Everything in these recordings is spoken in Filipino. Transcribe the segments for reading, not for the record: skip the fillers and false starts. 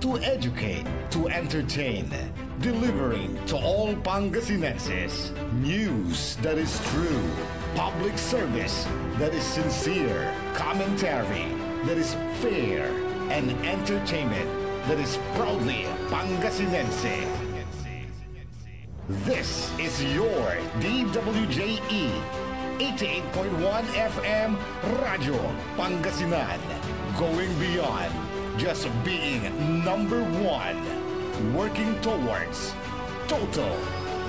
To educate, to entertain, delivering to all Pangasinenses news that is true, public service that is sincere, commentary that is fair, and entertainment that is proudly Pangasinense. This is your DWJE 88.1 FM Radyo Pangasinan, going beyond just being number one, working towards total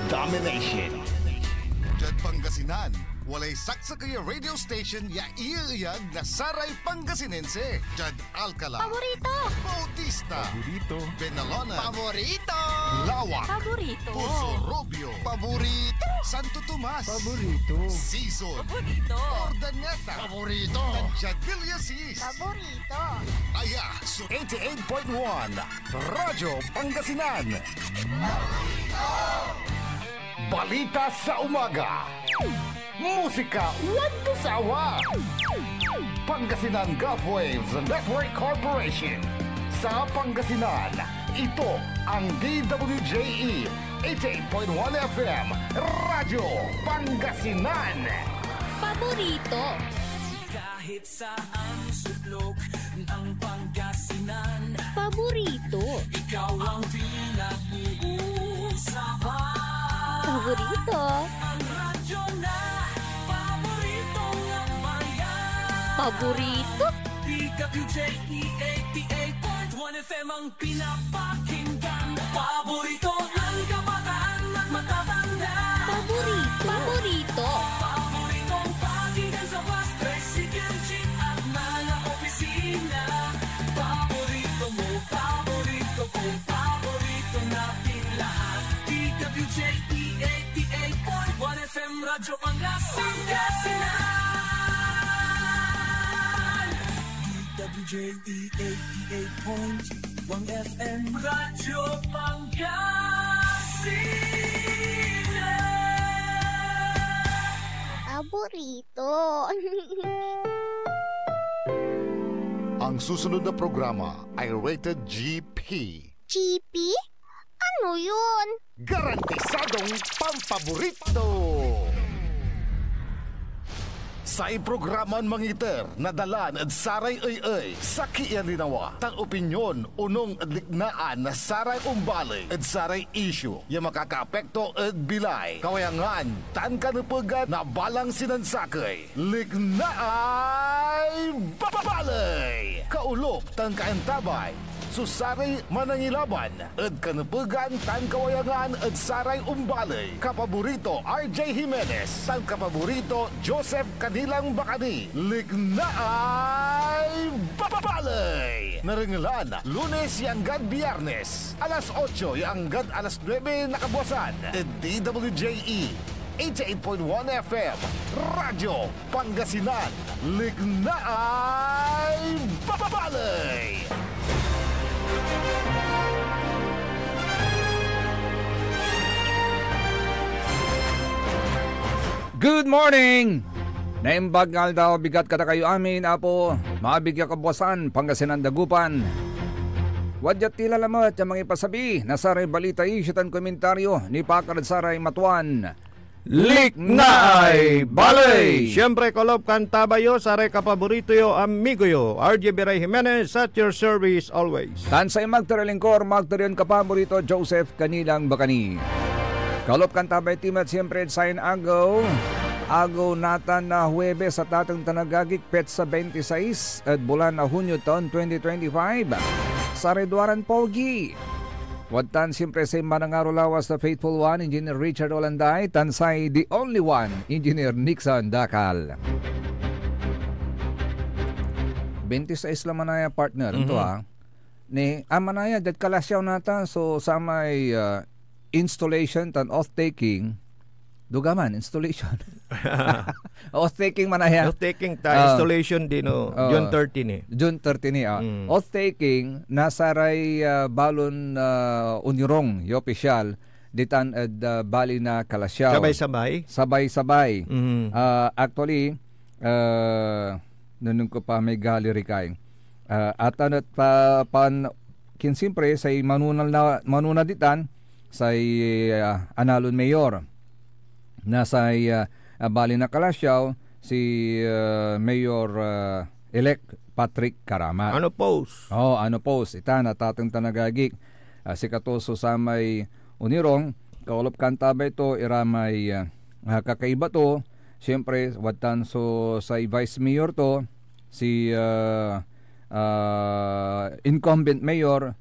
domination. Diyan Pangasinan, walay saksa kaya radio station ya iiyag na Saray Pangasinense. Diyan Alcala, Paborito! Bautista, Paborito. Benalona, Paborito! Lawak, Paborito! Puso Robio, Paborito, Santo Tomas, Paborito. Season, Paborito! Ordaneta, Paborito, Diyan Villasis, Paborito! Aya, 88.1 Radyo Pangasinan. Balita sa umaga. Musika walang sawa. Pangasinan Gulf Waves Network Corporation. Sa Pangasinan, ito ang DWJE 88.1 FM Radyo Pangasinan. Paborito! Kahit saan sulok ng Pangasinan, Paborito! ikaw ang pinag-uusapan. Paborito! Ang radyo na paborito ng bayan. Paborito! DWJE 88.1 FM ang pinapakinggan. Paborito ng kabataan at matatanda. Paborito! Paborito! Paboritong pakinggan sa bus, tricycle, jeep at mga opisina. Paborito mo, paborito ko, paborito natin lahat. DWJE 88.1 FM Radyo Pangasinan. DWJE 88.1 FM Radyo Pangasinan. Paborito! Ang susunod na programa ay rated GP. GP? Ano yun? Garantisadong pampaborito! Sa iprograman mangiter, nadalan at saray ay sa kiyan linawa. Tang opinyon, unong lignaan na saray umbalay at saray issue. Yung makakaapekto at bilay. Kawayangan, tan kanupagan na balang sinansakay. Lignaay babalay! Kaulop, tan kaantabay. Susaray manangilaban at kanupagan tan kawayangan at saray umbalay. Kapaborito RJ Jimenez, tan kapaborito Joseph Kanilang Bakani. Lignaay babalay! Naringalan, Lunes yanggad Biyernes, alas 8 yanggad alas 9 nakabuasan. At DWJE 88.1 FM Radyo Pangasinan. Lignaay babalay! Good morning! Naimbag nga daw bigat kata kayo amin, apo. Mabigya kabuasan, Pangasinan Dagupan. Wadyat tila lamat yung mga ipasabi na saray balita isyutan komentaryo ni Pakard Saray Matuan. Liknaay Balay! Siyempre, kolop kantabayo, saray kapaborito yo, amigo yo, RJ Biray Jimenez, at your service always. Tansay magtaralingkor, magtarion kapaborito, Joseph Kanilang Bakani. Kalop kantabay timat siyempre sayin agaw natan na Huwebes sa tatang tanagagik petsa 26 at bulan na Hunyo taon 2025 sa Redwaran Pogi. Wadtan siyempre sa manangaro lawas na Faithful One, Engineer Richard Olanday, tansay the only one, Engineer Nixon Dakal. 26 laman na partner ito ni amanaya dat kalasyaw nata so sa may installation tan off-taking dugaman installation off-taking manaya Off-taking ta installation din June 13 eh. June 13 ni off-taking nasaray balon unirong yo opisyal ditan ed bali na kalasyaw sabay-sabay actually nunung ko pa may gallery kay at pa kin siyempre say manunaditan say analon mayor na say bali na Kalasyaw si Mayor elect Patrick Karamat. Ano post? Ano post ita natateng tanagagik si katoso sa may unirong kaulop kanta ba ito iramay kakaiba to. Siyempre watan so sa vice mayor to si incumbent mayor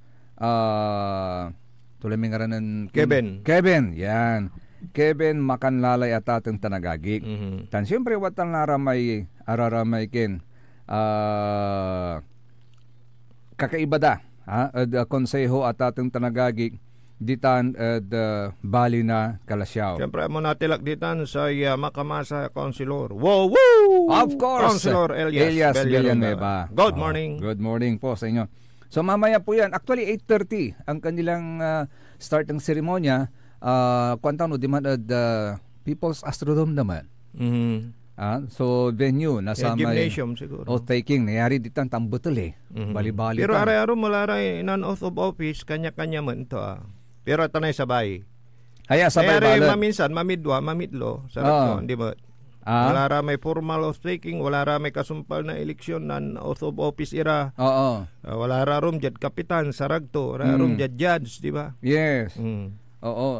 tuloy ngaranan Kevin yan Kevin Makanlalay at atong tanagagik. Tan siyempre watan naramay araramay ken kakaiba da ad konseho at atong tanagagik ditan ad bali na Kalasyaw. Siyempre mo natilak ditan sa makamasa Councilor. Wow! Of course. Councilor Elias Villanueva. Good morning. Good morning po sa inyo. So mamaya po yan. Actually 8:30 ang kanilang start ng seremonya. Kwanta no diman ad People's Astrodome naman. So venue nasa may gymnasium siguro. Taking nangyari ditan tambutol bali-bali. Pero are-aro mula ray non-oath of office kanya-kanya man to Pero tanay sabay. Aya sabay balot. balot. Maminsan mamidlo sarap di ba? Wala ra may formal oath taking, wala ra may kasumpal na eleksyon nan oath of office ira. Wala ra rum jud kapitan saragto, ra rum jud judge, di ba? Yes.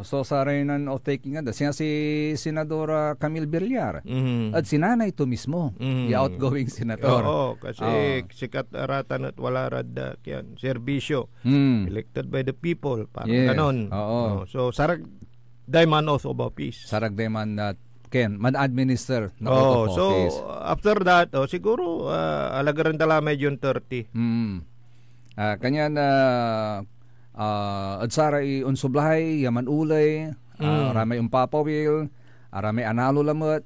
So sa rainan oath taking nga siya si Senadora Camille Villar. At sinanay to mismo, the outgoing senator. Kasi sikat aratan at wala rad kyan serbisyo. Elected by the people, parang ganon. So sarag dayman oath of office. Sarag dayman na Ken, man-administer na oath of office. So after that, siguro alagaran tala medyo 30. Kanyan adsaray unsublahay yaman ulay ramay umpapawil ramay analo lamot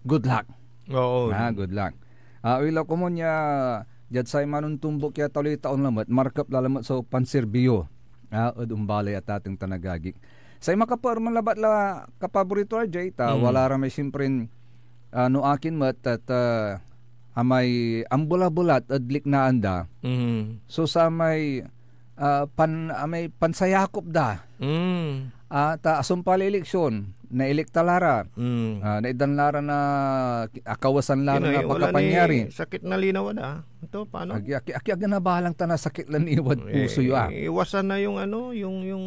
good luck. Good luck. Ila ko mo niya jad say manun tumbok ya tali taon lamot markup lalamot so panserbiyo umbalay at ating tanagagik say makaparman labat la kapaborito RJ wala ramay simpren no akin mat at amay ambula-bulat adlik na anda so sa may may pansayakop da ta asumpal eleksyon na elektalara na idanlara na akawasan lara na pagkapanyari sakit na linaw da ito paano aki na bahalang tana sakit lang iwad puso yo iwasan na yung yung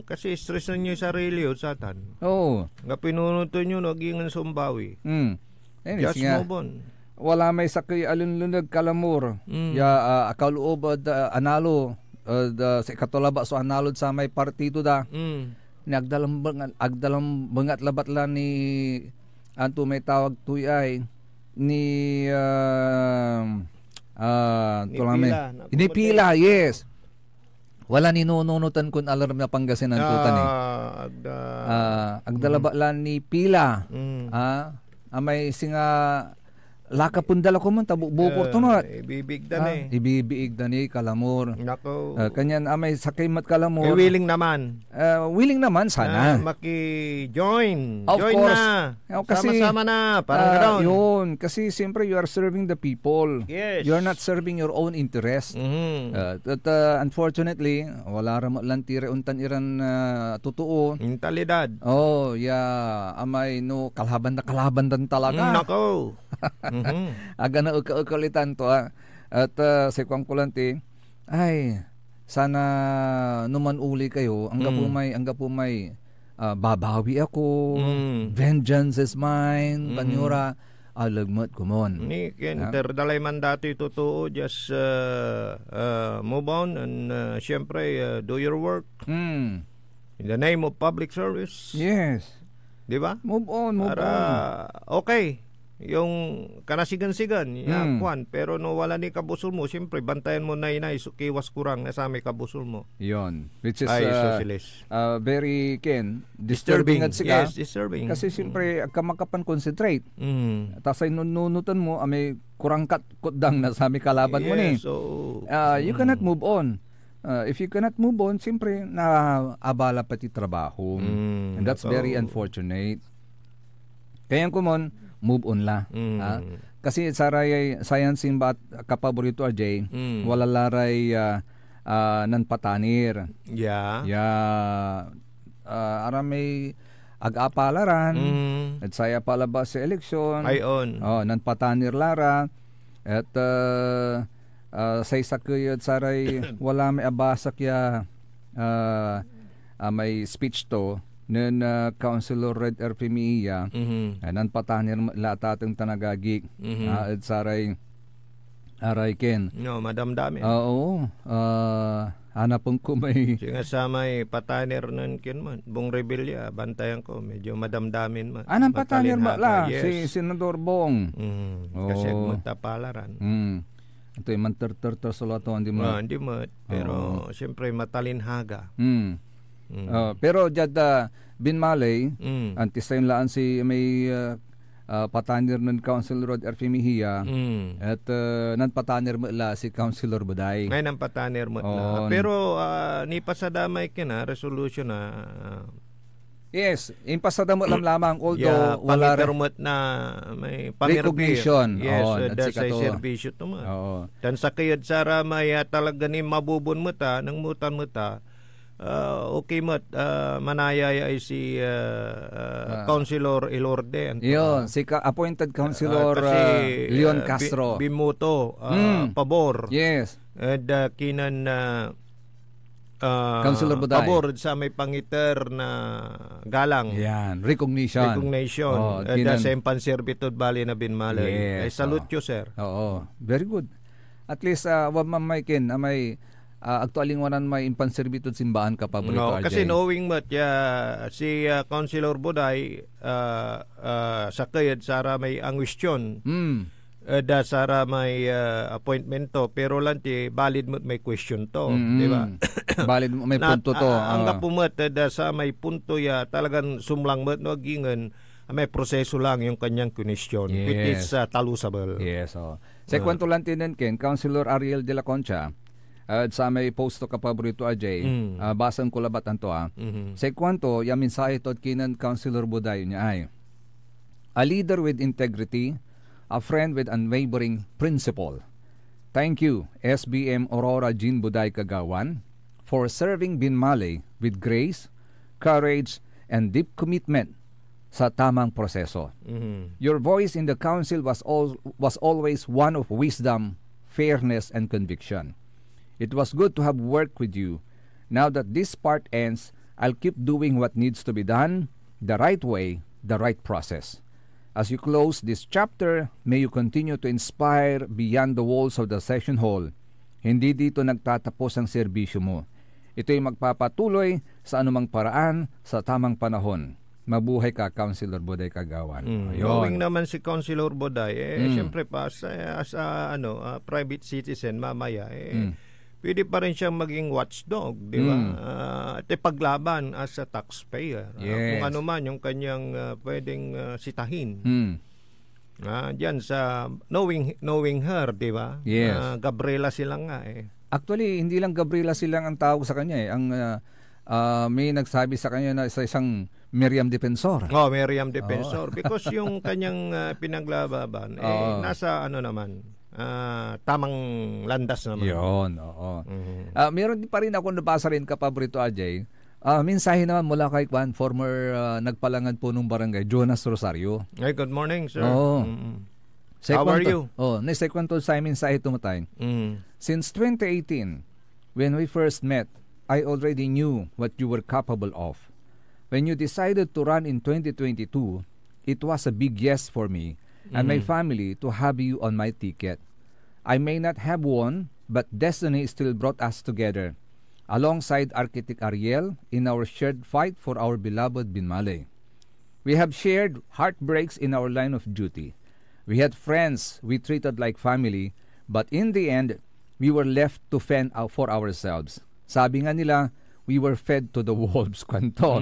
kasi stress na niyo sa sarili satan nga pinunuto niyo nagingan sumbawi just move on. Wala may sakay alunlunag kalamor ya akaluob analo sa katulaba so analod sa may partido da agdalam bangat labat la ni anto may tawag tuyay ni Inipila yes wala ni nununutan kun alarm na Pangasinan tutan agdalaba la ni pila amay singa laka pundala ko man tabukbukor to no ibibig dani kalamor nako kanyan amay sakay mat kalamor willing naman sana maki-join of join course. na Kasi, sama-sama na parang ganoon yun kasi siyempre you are serving the people you are not serving your own interest unfortunately wala ra lang tire untan iran totoo mentalidad amay no kalaban dan talaga nako aga na ukaulitan to at si Kwang Kulante ay sana numan uli kayo ang gapo may babawi ako vengeance is mine panyura alagmat kumon ni kenter dalay man dati totoo just move on and syempre do your work in the name of public service yes di ba move on okay yung kanasigan-sigan kwan pero no wala ni kabusol mo siyempre bantayan mo na inay kiwas kurang na sa may kabusol mo yon which is very disturbing at sika disturbing kasi siyempre kamakapan concentrate tasay nunutan mo may kurang kutdang na sa may kalaban mo ni you cannot move on. If you cannot move on, siyempre na abala pati trabaho and that's very unfortunate. Kaya kumon move on la. Kasi saray science bat kapaborito RJ wala laray nan patanir. Yeah. Aramay ag-apalaran at saya palabas sa eleksyon. Ayon. Nan patanir lara at say sakuyod saray wala may abasak ya may speech to nen Councilor Red Erpimiya nan patanir latateng tanagagik at saray aray ken. No, madam dami. Oo. Hanapon ko may... Siya nga sa may patanir nun kin man. Bong rebelya, bantayan ko. Medyo madamdamin man. Anong patanir ba la? Si Senador Bong. Kasi magtapalaran. Ito yung manter-ter-ter sa lato. Hindi mo. Hindi mo. Pero siyempre matalinhaga. Pero jad Binmalay, antisayon laan si may... patanir ng Councilor Rod Erfimihiya at nan patanir mo la si Councilor Buday. Ngay nan patanir mo la. Pero ni pasadamay kina resolution na yes, impasada mo lamang although wala permit na may recognition. Yes, sa serbisyo to mo. Dan sa kayod sara may talaga ni mabubun mo ta nang mutan mo ta. Okay mat manayaya ay si Councilor Ilorde yun si appointed Councilor Leon Castro bimuto pabor yes and kinan Councilor Buday pabor sa may pangiter na galang yan recognition sa panserbitud bali na Binmalay ay salute you sir. Very good at least wag mamaykin may aktualingwanan may impanserbitud simbahan ka paborito kasi knowing mat si Councilor Buday sa kayad sara may angwisyon da sara may appointment to pero lanti valid mo may question to di ba valid mo may punto to ang kapumat da sa may punto talagang sumlang mat no gingan may proseso lang yung kanyang question which is talusable sa kwento lang tinin ken Councilor Ariel de la Concha at sa may post to kapaborito Ajay, basan ko labat anto Sa kwanto, yung mensahe to kinan Councilor Buday niya ay, a leader with integrity, a friend with unwavering principle. Thank you, SBM Aurora Jean Buday Kagawan, for serving Binmalay with grace, courage, and deep commitment sa tamang proseso. Your voice in the council was always one of wisdom, fairness, and conviction. It was good to have worked with you. Now that this part ends, I'll keep doing what needs to be done, the right way, the right process. As you close this chapter, may you continue to inspire beyond the walls of the session hall. Hindi dito nagtatapos ang serbisyo mo. Ito'y magpapatuloy sa anumang paraan sa tamang panahon. Mabuhay ka, Councilor Buday Kagawan. Knowing naman si Councilor Buday, siyempre pa as private citizen mamaya, pwede pa rin siyang maging watchdog, di ba? At paglaban as a taxpayer. Kung ano man yung kanyang pwedeng sitahin. Diyan sa knowing her, di ba? Gabriela Silang nga Actually, hindi lang Gabriela Silang ang tawag sa kanya Ang may nagsabi sa kanya na isang Miriam Defensor. Miriam Defensor. Because yung kanyang pinaglababan, nasa naman, tamang landas naman. Yun, meron din pa rin ako nabasa rin kapaborito Ajay. Mensahe naman mula kay former nagpalangad po nung barangay, Jonas Rosario. Hey, good morning, sir. How are you? Sa kwento sa mensahe tumatay. Since 2018, when we first met, I already knew what you were capable of. When you decided to run in 2022, it was a big yes for me and my family to have you on my ticket. I may not have won, but destiny still brought us together, alongside Architect Ariel in our shared fight for our beloved Binmalay. We have shared heartbreaks in our line of duty. We had friends we treated like family, but in the end, we were left to fend out for ourselves. Sabi nga nila, we were fed to the wolves, kwanto.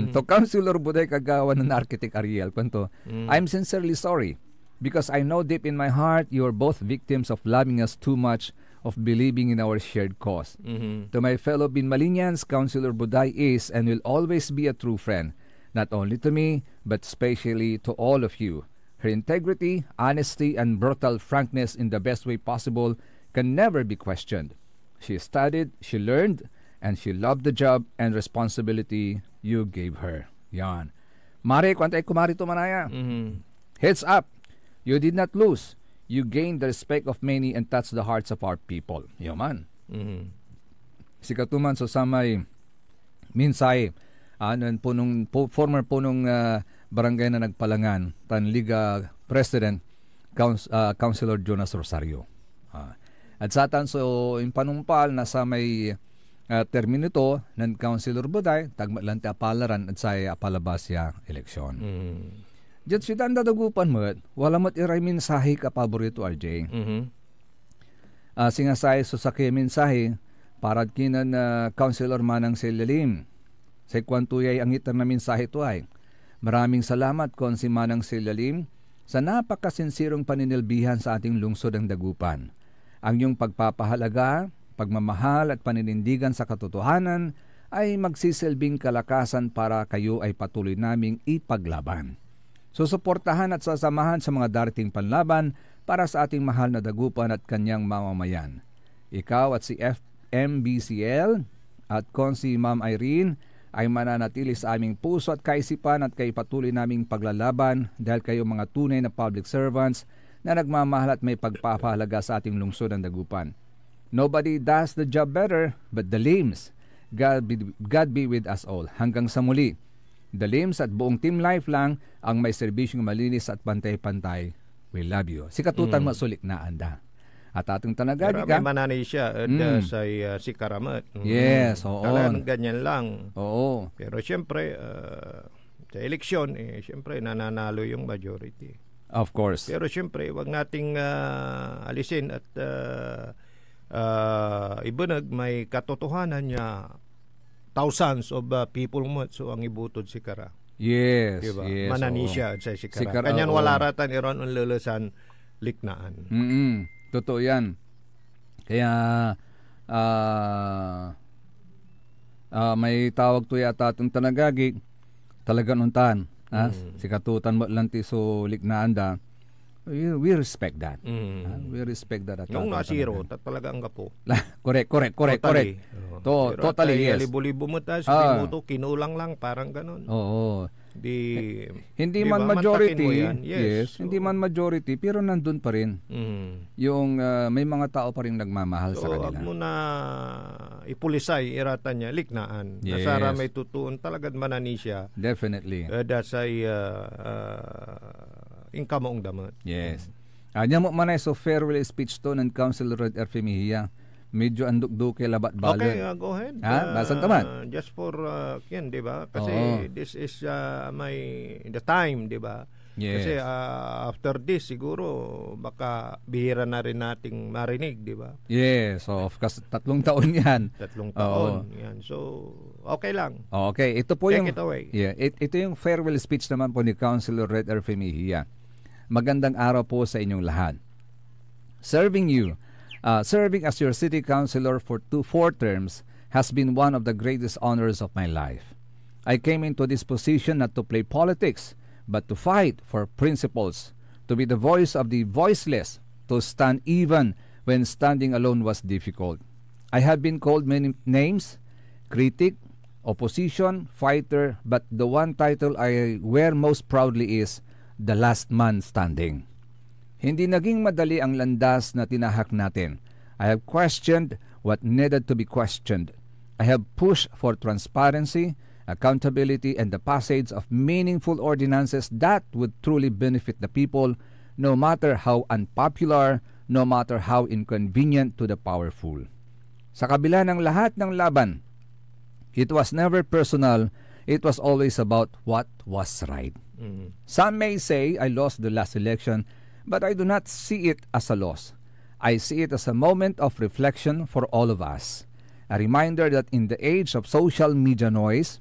To Councilor Buday Kagawan ng Architect Ariel, kwanto. I'm sincerely sorry because I know deep in my heart you are both victims of loving us too much, of believing in our shared cause. To my fellow Binmalinians, Councilor Buday is and will always be a true friend, not only to me, but especially to all of you. Her integrity, honesty, and brutal frankness in the best way possible can never be questioned. She studied, she learned, and she loved the job and responsibility you gave her. Yan. Mare, kwantay kumarito manaya. Heads up. You did not lose. You gained the respect of many and touched the hearts of our people. Yaman. Si katuman so samay minsay former punong barangay na nagpalangan Tanliga President Councilor Jonas Rosario. At satan so in panumpal na sa may terminito ng Councilor Buday tagmalante apalaran at sa apalabasya eleksyon. Diyan si Danda dagupan mo, wala mo't iray mensahe ka paborito RJ. Singasay so sa mensahe para kinan Councilor Manang Silalim. Sa kwantuyay ang itar na mensahe to ay maraming salamat kon si Manang Silalim sa napakasinsirong paninilbihan sa ating lungsod ng Dagupan. Ang iyong pagpapahalaga, pagmamahal at paninindigan sa katotohanan ay magsisilbing kalakasan para kayo ay patuloy naming ipaglaban. Susuportahan at sasamahan sa mga darating panlaban para sa ating mahal na Dagupan at kanyang mamamayan. Ikaw at si FMBCL at si Ma'am Irene ay mananatili sa aming puso at kaisipan at kay patuloy naming paglalaban dahil kayo mga tunay na public servants na nagmamahal at may pagpapahalaga sa ating lungsod ng Dagupan. Nobody does the job better but the Lims. God be with us all. Hanggang sa muli, the Lims at buong Team Life lang ang may serbisyong malinis at pantay-pantay. We love you. Si katutan masulik na anda. At ating tanagadi ka. May mananay siya sa si Karamat. Yes, oo. Talagang ganyan lang. Oo. Pero siyempre, sa eleksyon, siyempre nananalo yung majority. Of course. Pero siyempre, wag nating alisin at ibunag may katotohanan niya thousands of people mo so ang ibutod si Kara. Yes, diba? yes. Manani siya sa si Kara. Kanyan wala ratan iron ang lulusan liknaan. Totoo yan. Kaya may tawag to yata itong tanagagi talagang untan. Si katutan mo lang so liknaan da. We respect that. We respect that. Nung nasiro, talaga ang kapo. Correct. Totally, yes. Libo-libo mo tayo, sabi mo to, kinulang lang, parang ganun. Oo. Hindi diba, man majority, yes, hindi man majority, pero nandun pa rin. Yung may mga tao pa rin nagmamahal sa kanila. Huwag mo na ipulisay, iratan niya, liknaan. Yes. Nasara may tutuon, talagang manani siya. Definitely. Dasay income mong damat. Yes. Anya mo manay so farewell speech to ng Councilor Red Erfemihia. Medyo anduk-duke labat balon. Okay, go ahead. Basan taman. Just for yan, 'di ba? Kasi this is the time, 'di ba? Yes. Kasi after this siguro baka bihira na rin nating marinig, 'di ba? Yes, so of course 3 taon 'yan. 3 taon. Yan. So okay lang. Okay, ito po Take yung it away. Yeah, ito yung farewell speech naman po ni Councilor Red Erfemihia. Magandang araw po sa inyong lahat. Serving as your city councilor for 4 terms has been one of the greatest honors of my life. I came into this position not to play politics, but to fight for principles, to be the voice of the voiceless, to stand even when standing alone was difficult. I have been called many names, critic, opposition, fighter, but the one title I wear most proudly is the last man standing. Hindi naging madali ang landas na tinahak natin. I have questioned what needed to be questioned. I have pushed for transparency, accountability, and the passage of meaningful ordinances that would truly benefit the people, no matter how unpopular, no matter how inconvenient to the powerful. Sa kabila ng lahat ng laban, it was never personal. It was always about what was right. Some may say I lost the last election, but I do not see it as a loss. I see it as a moment of reflection for all of us. A reminder that in the age of social media noise,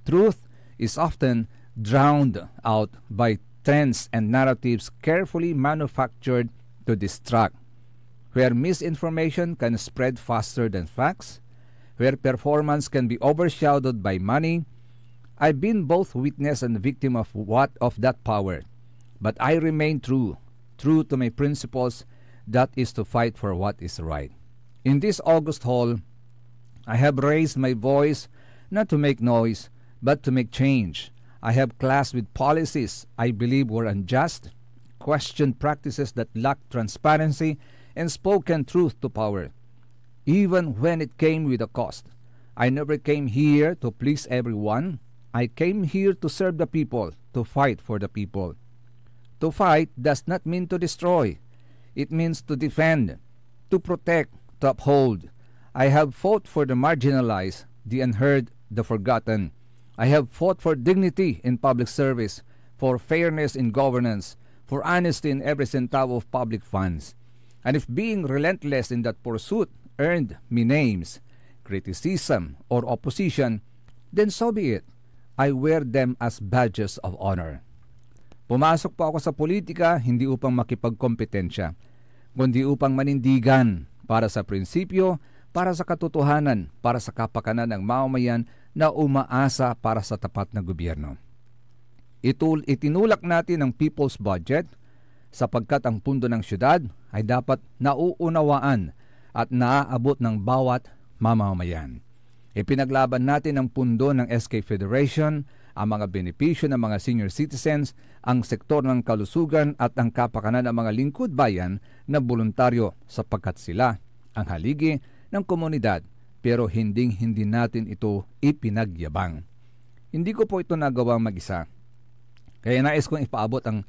truth is often drowned out by trends and narratives carefully manufactured to distract. Where misinformation can spread faster than facts, where performance can be overshadowed by money, I've been both witness and victim of that power. But I remain true to my principles, that is to fight for what is right. In this August hall, I have raised my voice not to make noise, but to make change. I have clashed with policies I believe were unjust, questioned practices that lacked transparency, and spoken truth to power, even when it came with a cost. I never came here to please everyone. I came here to serve the people, to fight for the people. To fight does not mean to destroy. It means to defend, to protect, to uphold. I have fought for the marginalized, the unheard, the forgotten. I have fought for dignity in public service, for fairness in governance, for honesty in every centavo of public funds. And if being relentless in that pursuit earned me names, criticism, or opposition, then so be it. I wear them as badges of honor. Pumasok po ako sa politika hindi upang makipagkompetensya, kundi upang manindigan para sa prinsipyo, para sa katotohanan, para sa kapakanan ng mamamayan na umaasa para sa tapat na gobyerno. Itinulak natin ang people's budget sapagkat ang pundo ng syudad ay dapat nauunawaan at naaabot ng bawat mamamayan. Ipinaglaban natin ang pundo ng SK Federation, ang mga benepisyo ng mga senior citizens, ang sektor ng kalusugan at ang kapakanan ng mga lingkod bayan na voluntaryo sapagkat sila ang haligi ng komunidad, pero hindi natin ito ipinagyabang. Hindi ko po ito nagawa mag-isa. Kaya nais kong ipaabot ang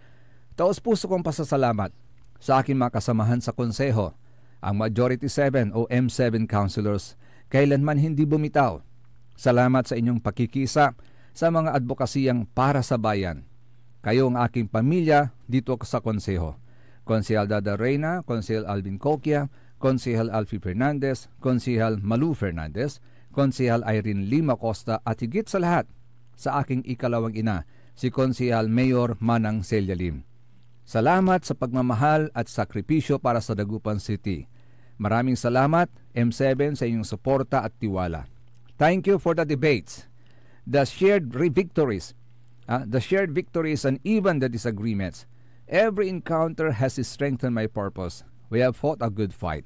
taos-puso kong pasasalamat sa aking mga kasamahan sa konseho, ang Majority 7 o M7 councilors, kailanman hindi bumitaw. Salamat sa inyong pakikisa sa mga advokasiyang para sa bayan. Kayo ang aking pamilya dito sa konseho. Konsehal Dada Reyna, Konsehal Alvin Coquia, Konsehal Alfie Fernandez, Konsehal Malu Fernandez, Konsehal Irene Lima Costa at higit sa lahat sa aking ikalawang ina, si Konsehal Mayor Manang Celia Lim. Salamat sa pagmamahal at sakripisyo para sa Dagupan City. Maraming salamat, M7, sa inyong suporta at tiwala. Thank you for the debates, the shared victories, and even the disagreements. Every encounter has strengthened my purpose. We have fought a good fight.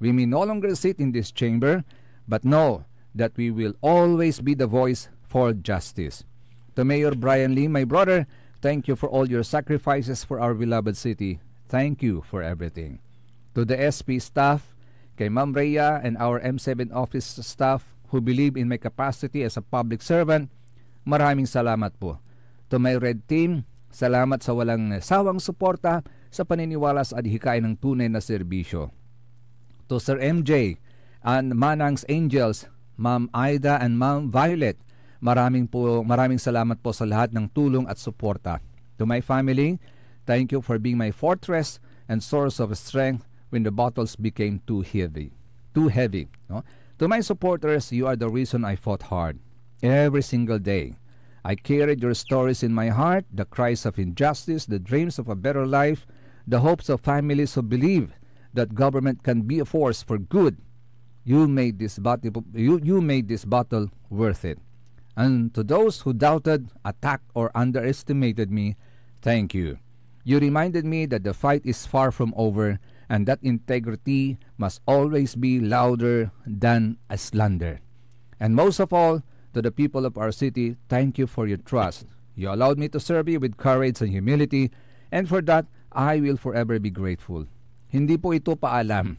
We may no longer sit in this chamber, but know that we will always be the voice for justice. To Mayor Brian Lee, my brother, thank you for all your sacrifices for our beloved city. Thank you for everything. To the SP staff, kay Ma'am Rhea and our M7 office staff who believe in my capacity as a public servant, maraming salamat po. To my Red Team, salamat sa walang sawang suporta sa paniniwala sa adhikain ng tunay na serbisyo. To Sir MJ and Manang's Angels, Ma'am Aida and Ma'am Violet, maraming salamat po sa lahat ng tulong at suporta. To my family, thank you for being my fortress and source of strength when the battles became too heavy. No? To my supporters, you are the reason I fought hard every single day. I carried your stories in my heart, the cries of injustice, the dreams of a better life, the hopes of families who believe that government can be a force for good. You made this battle worth it. And to those who doubted, attacked, or underestimated me, thank you. You reminded me that the fight is far from over and that integrity must always be louder than a slander. And most of all, to the people of our city, thank you for your trust. You allowed me to serve you with courage and humility, and for that, I will forever be grateful. Hindi po ito paalam.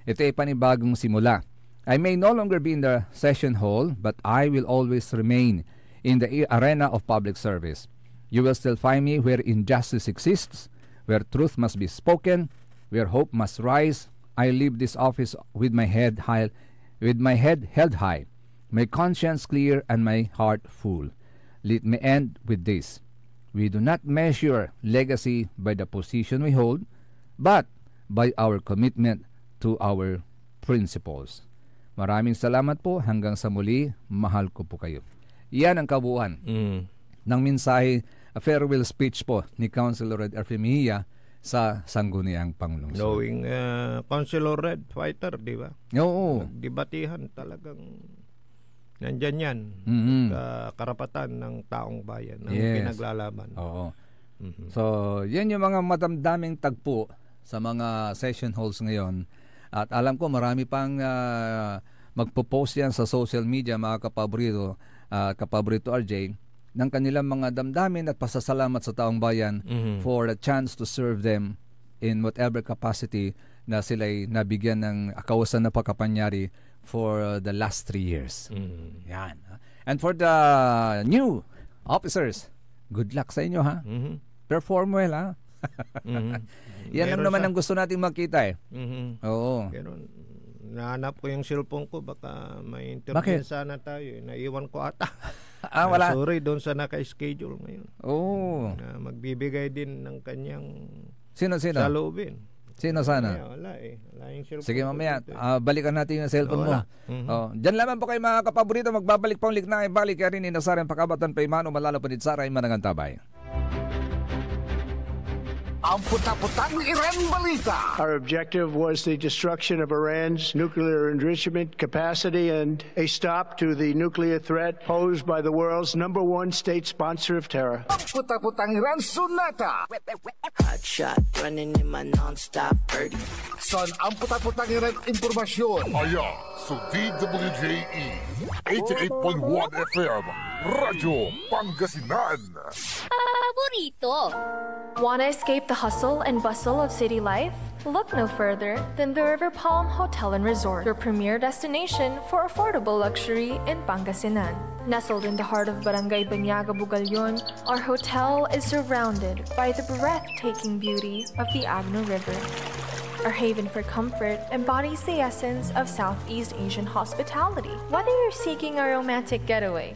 Ito ay panibagong simula. I may no longer be in the session hall, but I will always remain in the arena of public service. You will still find me where injustice exists, where truth must be spoken, where hope must rise. I leave this office with my head held high, my conscience clear, and my heart full. Let me end with this. We do not measure legacy by the position we hold, but by our commitment to our principles. Maraming salamat po. Hanggang sa muli, mahal ko po kayo. Iyan ang kabuuan ng mensahe, a farewell speech po ni Councilor Red Arfemia sa Sangguniang Panglungsod. Knowing Councilor Red, fighter, di ba? Oo. Dibatihan talagang nandyan yan. Karapatan ng taong bayan ang pinaglalaban. Oo. So, yan yung mga madamdaming tagpo sa mga session halls ngayon. At alam ko marami pang magpo-post yan sa social media, mga kapaborito RJ, ng kanilang mga damdamin at pasasalamat sa taong bayan for the chance to serve them in whatever capacity na sila'y nabigyan ng akawasan na pagkapanyari for the last 3 years. Yan. And for the new officers, good luck sa inyo, ha? Perform well, ha? Yan lang naman ang gusto nating makita, eh. Oo. Pero nahanap ko yung cellphone ko, baka may interview sana tayo. Naiwan ko ata. Wala. Sorry, doon sa naka-schedule ngayon. Oo. Magbibigay din ng kanyang Sino? salubin. Sino sana? Wala yung cellphone. Sige, mamaya, balikan natin yung cellphone mo. Diyan lamang po kayo, mga kapaborito. Magbabalik pa ulit na ibalik ka rin inasarang pakabatan pa imano malalapanit saray manangantabay. Ang puta-putang Iran Balita. Our objective was the destruction of Iran's nuclear enrichment capacity and a stop to the nuclear threat posed by the world's #1 state sponsor of terror. Ang puta-putang Iran Sunata. Hot shot, running in my non-stop 30. Son ang puta-putang Iran Impormasyon. Aya sa DWJE 88.1 FM Radyo Pangasinan. Paborito. Want to escape the hustle and bustle of city life? Look no further than the River Palm Hotel and Resort, your premier destination for affordable luxury in Pangasinan. Nestled in the heart of Barangay Banyaga, Bugalyon, our hotel is surrounded by the breathtaking beauty of the Agno River. Our haven for comfort embodies the essence of Southeast Asian hospitality. Whether you're seeking a romantic getaway,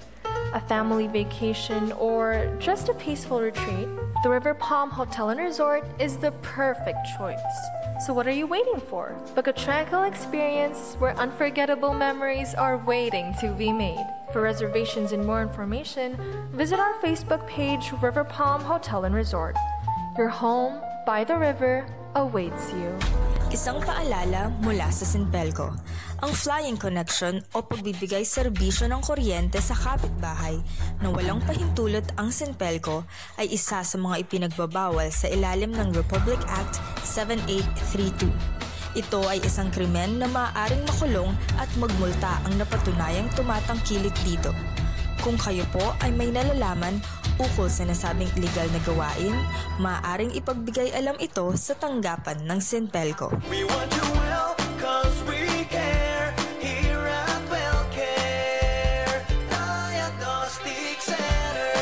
a family vacation, or just a peaceful retreat, the River Palm Hotel and Resort is the perfect choice. So what are you waiting for? Book a tranquil experience where unforgettable memories are waiting to be made. For reservations and more information, visit our Facebook page, River Palm Hotel and Resort. Your home by the river awaits you. Isang paalala mula sa Sinpelco. Ang Flying Connection o pagbibigay serbisyo ng kuryente sa kapitbahay na walang pahintulot ang Sinpelco ay isa sa mga ipinagbabawal sa ilalim ng Republic Act 7832. Ito ay isang krimen na maaaring makulong at magmulta ang napatunayang tumatangkilik dito. Kung kayo po ay may nalalaman ukol sa nasabing illegal na gawain, maaaring ipagbigay alam ito sa tanggapan ng Sinpelco. We want you well, cause we care. Here at WellCare Diagnostic Center.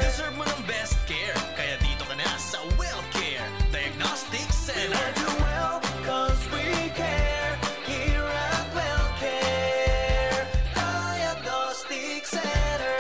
Deserve mo ng best care, kaya dito ka na sa WellCare Diagnostic Center. We want you well, cause we care. Here at WellCare Diagnostic Center.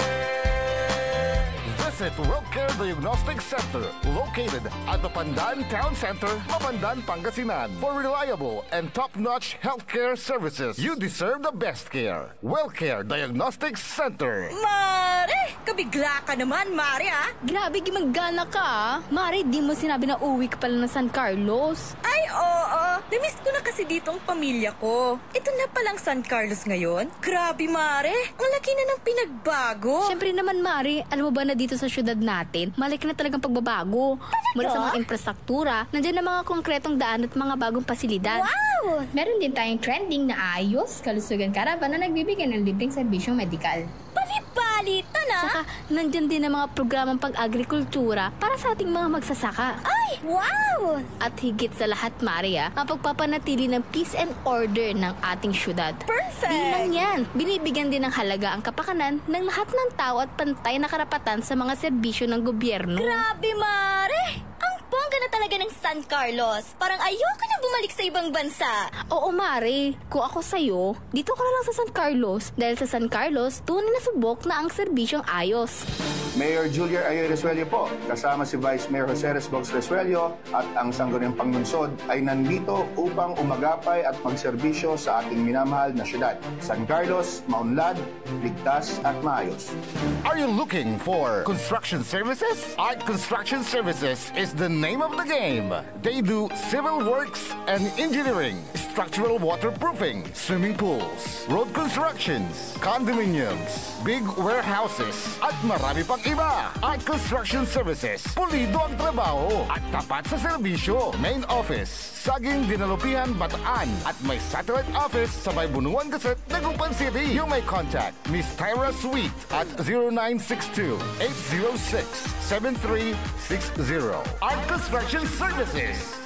Visit WellCare Diagnostic Center, located at the Pandan Town Center, Mapandan, Pangasinan. For reliable and top-notch healthcare services, you deserve the best care. WellCare Diagnostic Center. Mare! Kabigla ka naman, Mare, ha? Grabe, gimagana ka. Mari, di mo sinabi na uwi ka pala ng San Carlos. Ay, oo. Namiss ko na kasi dito ang pamilya ko. Ito na palang San Carlos ngayon. Grabe, Mare. Ang laki na ng pinagbago. Siyempre naman, Mari, alam mo ba na dito sa syudad natin, malaki na talagang pagbabago. Mula sa mga infrastruktura, nandiyan na mga konkretong daan at mga bagong pasilidad. Wow! Meron din tayong trending na ayos, kalusugan karavan na nagbibigay ng libreng serbisyong medikal. Balita na! Saka, nandyan din ang mga programang pag-agrikultura para sa ating mga magsasaka. Ay, wow! At higit sa lahat, Maria, ang pagpapanatili ng peace and order ng ating syudad. Perfect! Di lang yan, binibigyan din ng halaga ang kapakanan ng lahat ng tao at pantay na karapatan sa mga serbisyo ng gobyerno. Grabe, Mare! Ang bongga na talaga ng San Carlos. Parang ayoko na bumalik sa ibang bansa. Oo, Mare. Kung ako sa'yo, dito ka na lang sa San Carlos. Dahil sa San Carlos, tunay na subok na ang serbisyong ayos. Mayor Julia Ayoy Resuello po, kasama si Vice Mayor Jose Resbox Resuello at ang Sangguniang Panglungsod ay nandito upang umagapay at magserbisyo sa ating minamahal na syudad. San Carlos, maunlad, ligtas at maayos. Are you looking for construction services? Art Construction Services is the name of the game. They do civil works and engineering, structural waterproofing, swimming pools, road constructions, condominiums, big warehouses, at marami pang iba. At Construction Services, pulido ang trabaho at tapat sa serbisyo. Main office, Saging Dinalupihan, Bataan, at may satellite office sa May Bunuan Gazette, Dagupan City. You may contact Miss Tyra Sweet at 0962-806-7360. Art Construction Services.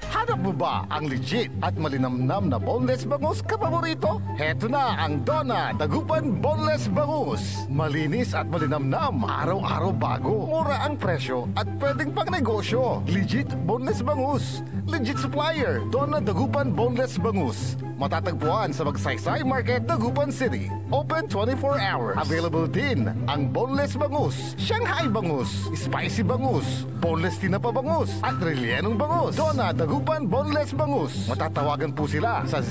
Hanap mo ba ang legit at malinamnam na boneless bangus kapaborito? Heto na ang Donna Dagupan Boneless Bangus. Malinis at malinamnam, araw-araw bago. Mura ang presyo at pwedeng pang negosyo. Legit boneless bangus. Legit supplier, Donna Dagupan Boneless Bangus. Matatagpuan sa Magsaysay Market, Dagupan City. Open 24 hours. Available din ang boneless bangus, Shanghai bangus, spicy bangus, boneless tinapa bangus, at rellenong bangus. Donna Dagupan Boneless Bangus. Matatawagan po sila sa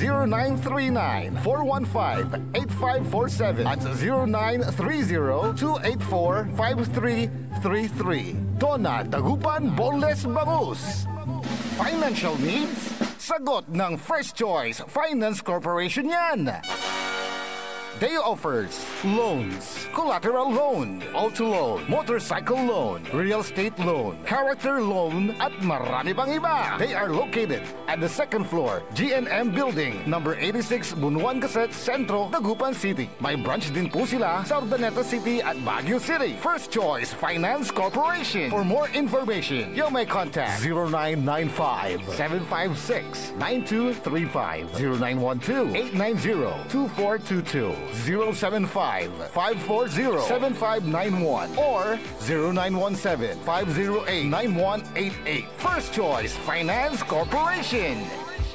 0939-415-8547 at 0930-284-5333. Donna Dagupan Boneless Bangus. Financial needs? Sagot ng First Choice Finance Corporation yan. They offers loans, collateral loan, auto loan, motorcycle loan, real estate loan, character loan, at marami pang iba. They are located at the second floor, GNM Building, number 86, Bunuan Gazette, Centro, Dagupan City. May branch din po sila sa Urdaneta City at Baguio City. First Choice Finance Corporation. For more information, you may contact 0995-756-9235, 0912-890-2422. 075-540-7591 or 0917-508-9188. First Choice Finance Corporation.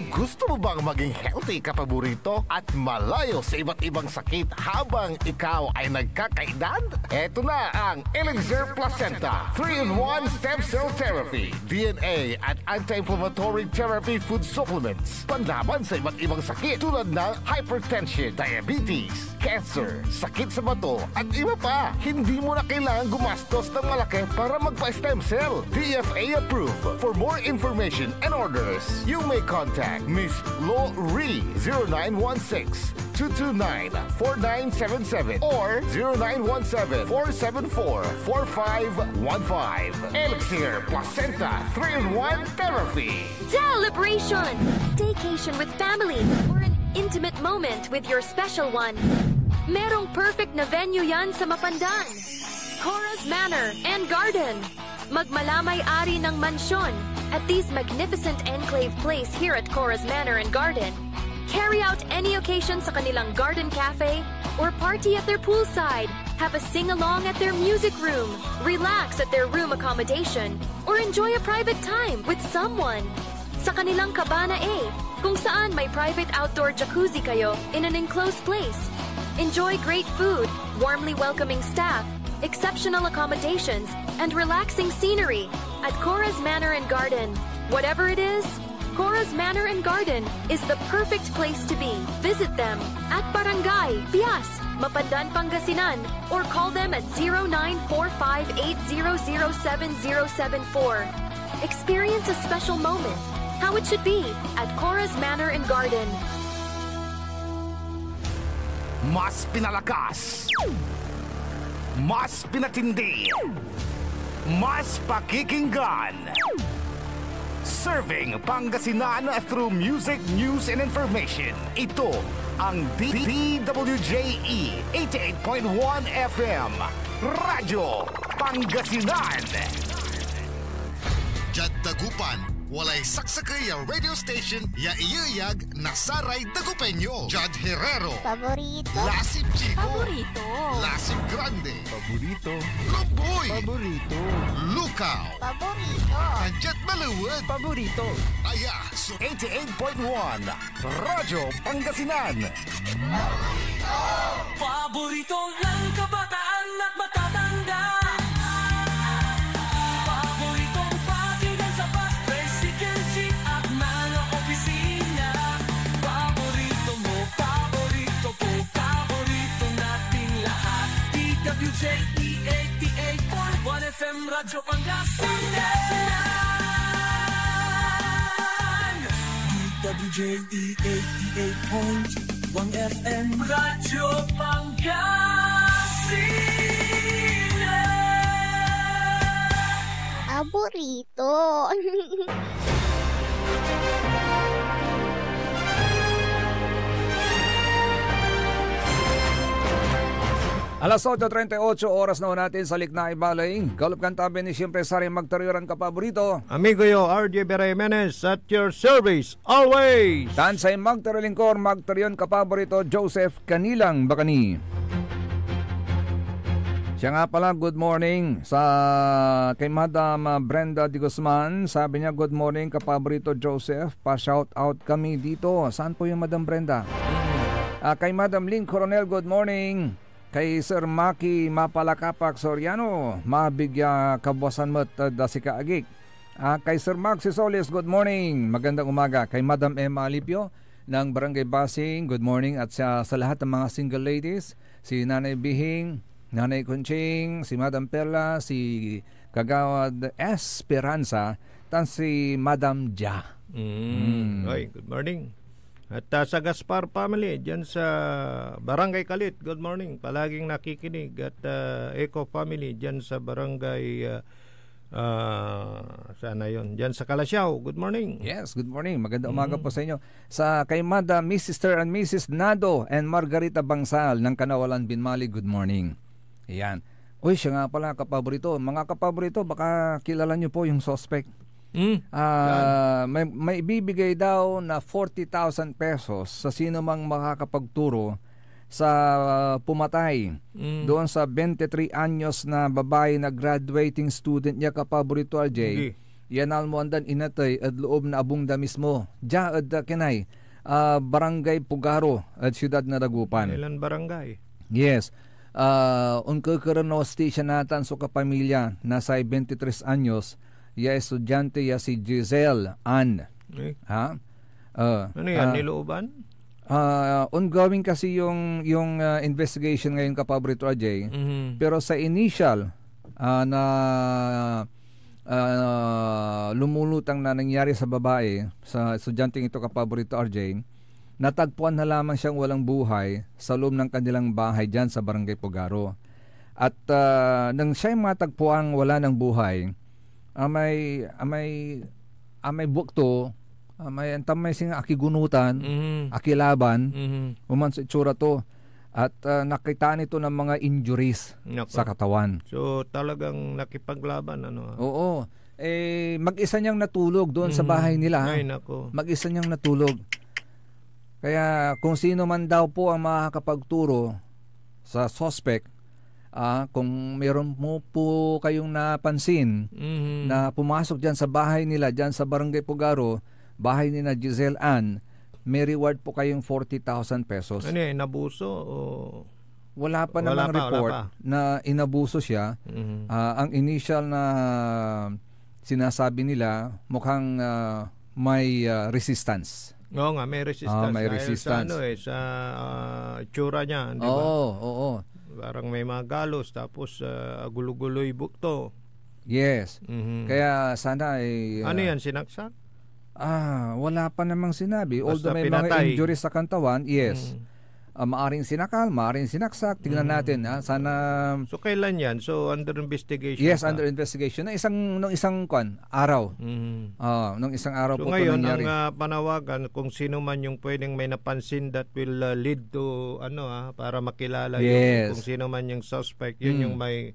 Gusto mo bang maging healthy ka paborito at malayo sa iba't ibang sakit habang ikaw ay nagkakaedad? Eto na ang Elixir Placenta 3-in-1 Stem Cell Therapy, DNA at Anti-Inflammatory Therapy Food Supplements. Panlaban sa iba't ibang sakit tulad ng hypertension, diabetes, cancer, sakit sa bato at iba pa. Hindi mo na kailangan gumastos ng malaki para magpa-stem cell. DFA approved. For more information and orders, you may contact Miss Lo Ree 0916-229-4977 or 0917-474-4515. Elixir Placenta 3-in-1 Therapy. Celebration! Staycation with family or an intimate moment with your special one. Merong perfect na venue yan sa Mapandan. Cora's Manor and Garden. Magmalamay-ari ng mansyon at this magnificent enclave place here at Cora's Manor and Garden. Carry out any occasion sa kanilang garden cafe or party at their poolside. Have a sing-along at their music room. Relax at their room accommodation or enjoy a private time with someone. Sa kanilang Cabana A, kung saan may private outdoor jacuzzi kayo in an enclosed place. Enjoy great food, warmly welcoming staff, exceptional accommodations, and relaxing scenery at Cora's Manor and Garden. Whatever it is, Cora's Manor and Garden is the perfect place to be. Visit them at Barangay Pias, Mapandan, Pangasinan, or call them at 0945-800-7074. Experience a special moment, how it should be at Cora's Manor and Garden. Mas pinalakas, mas pinatindi, mas pakikinggan. Serving Pangasinan through music, news, and information. Ito ang DWJE 88.1 FM, Radyo Pangasinan. Jad Dagupan, walay saksakay ang radio station ya iyayag nasaray Dagupeño. Jad Herrero. Paborito. Lasip Chico. Paborito. Lasip Grande. Paborito. Lomboy. Paborito. Lukaw. Paborito. Tanjat Maluwag. Paborito. Aya, so 88.1 Radyo Pangasinan. Paborito ng kabataan at matatanda. Paboritong pakinggan sa bus, tricycle, jeep at mga opisina. Paborito mo, paborito ko, paborito nating lahat. DWJE 88.1 FM Radyo Pangasinan. WJE 88.1 FM Radyo Pangasinan. Aburrito. Alas 8:38 oras na natin sa Likna Ibalay. Galop kantabi ni siyempre Sari Magtariran kapaborito. Amigo yo, RJ Beremenes at your service always. Tansay Magtarilingkor, Magtarion kapaborito, Joseph Kanilang Bakani. Siya nga pala, good morning sa kay Madam Brenda Di Guzman. Sabi niya, good morning kapaborito Joseph. Pa-shout out kami dito. Saan po yung Madam Brenda? Kay Madam Lynn Coronel, good morning. Kay Sir Maki Mapalakapak Soriano, mabigya kabuasan mo't dasi kaagik. Kay Sir Max Solis, good morning. Magandang umaga. Kay Madam Emma Alipio ng Barangay Basing, good morning. At sa lahat ng mga single ladies, si Nanay Bihing, Nanay Kunching, si Madam Perla, si Kagawad Esperanza, tan si Madam Ja. Oy, good morning. At sa Gaspar family, dyan sa Barangay Kalit, good morning. Palaging nakikinig. At Eco family, dyan sa Barangay, sana yun, dyan sa Kalasyaw, good morning. Yes, good morning. Magandang umaga po sa inyo. Sa kay Madam, Mr. and Mrs. Nado and Margarita Bangsal ng Kanawalan Binmali, good morning. Ayan. Uy, siya nga pala kapaborito. Mga kapaborito, baka kilala nyo po yung suspect. May ibibigay daw na 40,000 pesos sa sino mang makakapagturo sa pumatay doon sa 23 anyos na babae na graduating student niya kapaborito RJ. Yan almoandan inatay at loob na abungda mismo. Diya at kinay Barangay Pugaro at Siyudad na Dagupan. Ilan barangay? Yes. Unkakaroon station natan so kapamilya nasa 23 anyos. Ya estudyante ya si Giselle Ann. Ha? Ano yan, nilooban? Ongoing kasi yung investigation ngayon kapaborito RJ. Pero sa initial na lumulutang na nangyari sa babae, sa estudyanteng ito kapaborito RJ, natagpuan na lamang siyang walang buhay sa loob ng kanilang bahay dyan sa Barangay Pugaro. At nang siya'y matagpuan wala ng buhay, amay bukto, may antamay sing akigunutan, akilaban, uman sa itsura to. At nakita nito ng mga injuries sa katawan. So talagang nakipaglaban ano? Oo. Mag-isa niyang natulog doon sa bahay nila. Ay, nako. Mag-isa niyang natulog. Kaya kung sino man daw po ang makakapagturo sa suspect, kung meron mo po kayong napansin na pumasok dyan sa bahay nila, dyan sa Barangay Pugaro, bahay ni na Giselle Ann, may reward po kayong 40,000 pesos. Ano yan, inabuso? O... Wala pa namang report na inabuso siya. Ang initial na sinasabi nila, mukhang may resistance. Oo nga, may resistance. May resistance. Sa itsura niya, di ba? Oo. Parang may mga galos, tapos gulo-guloy bukto. Yes. Kaya sana ay... ano yan, sinaksak? Wala pa namang sinabi. Although may pinatay. mga injuries sa kantawan, yes. Maaring sinakal, maaring sinaksak. Tingnan natin. Sana... So kailan yan? So under investigation? Yes, under investigation. Nung isang araw. Nung isang araw so po ngayon, nangyari. ang panawagan, kung sino man yung pwedeng may napansin that will lead to para makilala yung, kung sino man yung suspect, yun yung may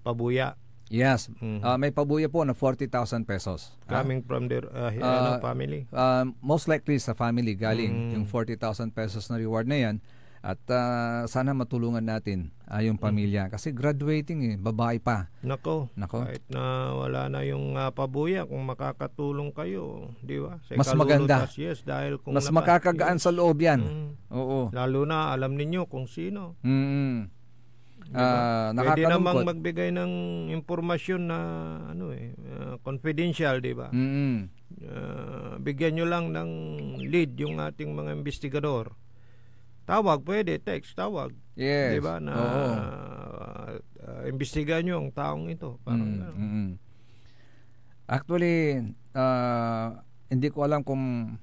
pabuya. Yes. May pabuya po na 40,000 pesos. Coming from their family? Most likely sa family galing yung 40,000 pesos na reward na yan. At sana matulungan natin yung pamilya. Kasi graduating babae pa. Nako. Kahit na wala na yung pabuya, kung makakatulong kayo, di ba? Mas maganda. Yes, dahil kung mas makakagaan sa loob yan. Oo. Lalo na alam ninyo kung sino. Diba? Pwede namang magbigay ng impormasyon na confidential, di ba? Bigyan nyo lang ng lead yung ating mga investigador. Tawag, pwede, text, tawag. Yes. Di ba? Na imbestigahan nyo ang taong ito. Parang Actually, hindi ko alam kung